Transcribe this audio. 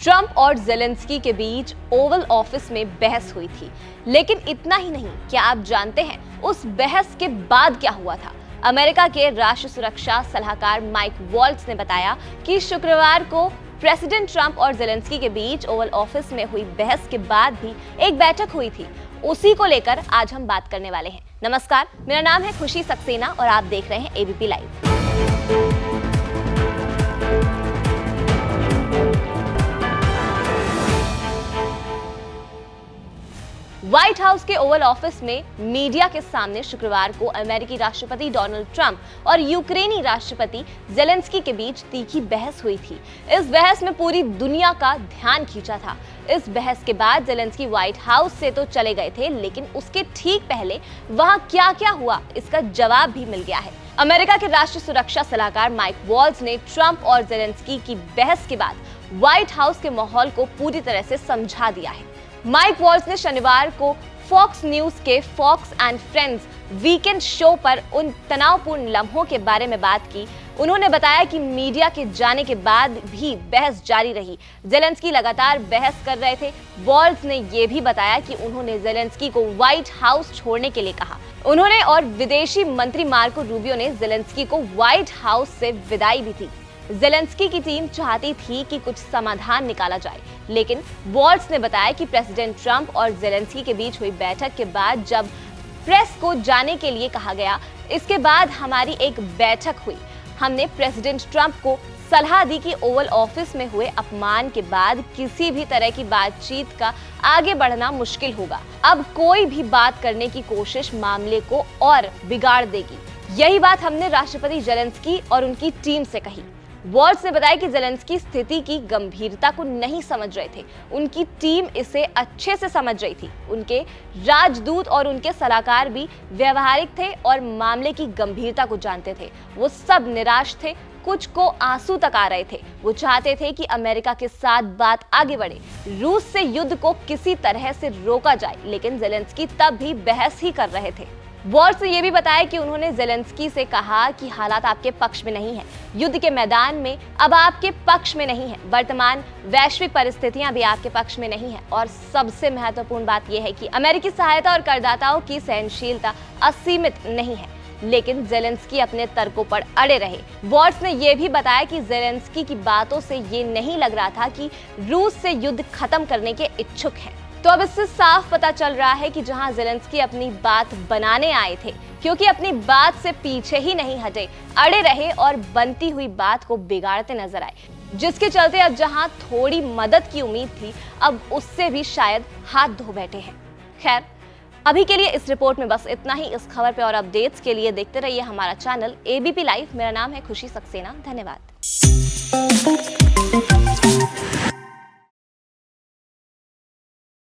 Trump और Zelensky के बीच Oval office में बहस हुई थी। लेकिन इतना ही नहीं, क्या आप जानते हैं उस बहस के बाद क्या हुआ था? अमेरिका के राष्ट्रीय सुरक्षा सलाहकार माइक वॉल्ट्ज ने बताया कि शुक्रवार को प्रेसिडेंट ट्रंप और ज़ेलेंस्की के बीच ओवल ऑफिस में हुई बहस के बाद भी एक बैठक हुई थी। उसी को लेकर आज हम बात करने वाले हैं। नमस्कार, मेरा नाम है खुशी सक्सेना और आप देख रहे हैं एबीपी लाइव। व्हाइट हाउस के ओवल ऑफिस में मीडिया के सामने शुक्रवार को अमेरिकी राष्ट्रपति डोनाल्ड ट्रंप और यूक्रेनी राष्ट्रपति ज़ेलेंस्की के बीच तीखी बहस हुई थी। इस बहस में पूरी दुनिया का ध्यान खींचा था। इस बहस के बाद ज़ेलेंस्की व्हाइट हाउस से तो चले गए थे, लेकिन उसके ठीक पहले वहां क्या-क्या हुआ इसका जवाब भी मिल गया है। अमेरिका के राष्ट्रीय सुरक्षा सलाहकार माइक वॉल्ट्ज ने ट्रंप और ज़ेलेंस्की की बहस के बाद व्हाइट हाउस के माहौल को पूरी तरह से समझा दिया है। माइक वॉल्ट्ज ने शनिवार को फॉक्स न्यूज के Fox and friends weekend show पर उन तनावपूर्ण लम्हों के बारे में बात की। उन्होंने बताया कि मीडिया के जाने के बाद भी बहस जारी रही। ज़ेलेंस्की लगातार बहस कर रहे थे। वॉल्ट्ज ने यह भी बताया कि उन्होंने ज़ेलेंस्की को व्हाइट हाउस छोड़ने के लिए कहा। उन्होंने और विदेशी मंत्री मार्को रूबियो ने ज़ेलेंस्की को व्हाइट हाउस से विदाई भी दी। ज़ेलेंस्की की टीम चाहती थी कि कुछ समाधान निकाला जाए, लेकिन वॉल्ट्ज ने बताया कि प्रेसिडेंट ट्रंप और ज़ेलेंस्की के बीच हुई बैठक के बाद जब प्रेस को जाने के लिए कहा गया, इसके बाद हमारी एक बैठक हुई। हमने प्रेसिडेंट ट्रंप को सलाह दी कि ओवल ऑफिस में हुए अपमान के बाद किसी भी तरह की बातचीत का आगे बढ़ना मुश्किल होगा। अब कोई भी बात करने की कोशिश मामले को और बिगाड़ देगी। यही बात हमने राष्ट्रपति ज़ेलेंस्की और उनकी टीम से कही। वॉल्ट्ज ने बताया कि ज़ेलेंस्की स्थिति की गंभीरता को नहीं समझ रहे थे। उनकी टीम इसे अच्छे से समझ रही थी। उनके राजदूत और उनके सलाहकार भी व्यवहारिक थे और मामले की गंभीरता को जानते थे। वो सब निराश थे, कुछ को आंसू तक आ रहे थे। वो चाहते थे कि अमेरिका के साथ बात आगे बढ़े, रूस से युद्ध को किसी तरह से रोका जाए, लेकिन ज़ेलेंस्की तब भी बहस ही कर रहे थे। वॉल्ट्ज ने यह भी बताया कि उन्होंने ज़ेलेंस्की से कहा कि हालात आपके पक्ष में नहीं है, युद्ध के मैदान में अब आपके पक्ष में नहीं है, वर्तमान वैश्विक परिस्थितियां भी आपके पक्ष में नहीं है, और सबसे महत्वपूर्ण बात यह है कि अमेरिकी सहायता और करदाताओं की सहनशीलता असीमित नहीं है। लेकिन ज़ेलेंस्की अपने तर्कों पर अड़े रहे। वॉल्ट्ज ने यह भी बताया कि ज़ेलेंस्की की बातों से ये नहीं लग रहा था कि रूस से युद्ध खत्म करने के इच्छुक है। तो अब इससे साफ पता चल रहा है कि जहां ज़ेलेंस्की अपनी बात बनाने आए थे, क्योंकि अपनी बात से पीछे ही नहीं हटे, अड़े रहे और बनती हुई बात को बिगाड़ते नजर आए, जिसके चलते अब जहां थोड़ी मदद की उम्मीद थी, अब उससे भी शायद हाथ धो बैठे हैं। खैर, अभी के लिए इस रिपोर्ट में बस इतना ही। इस खबर पे और अपडेट्स के लिए देखते रहिए हमारा चैनल एबीपी लाइव। मेरा नाम है खुशी सक्सेना। धन्यवाद।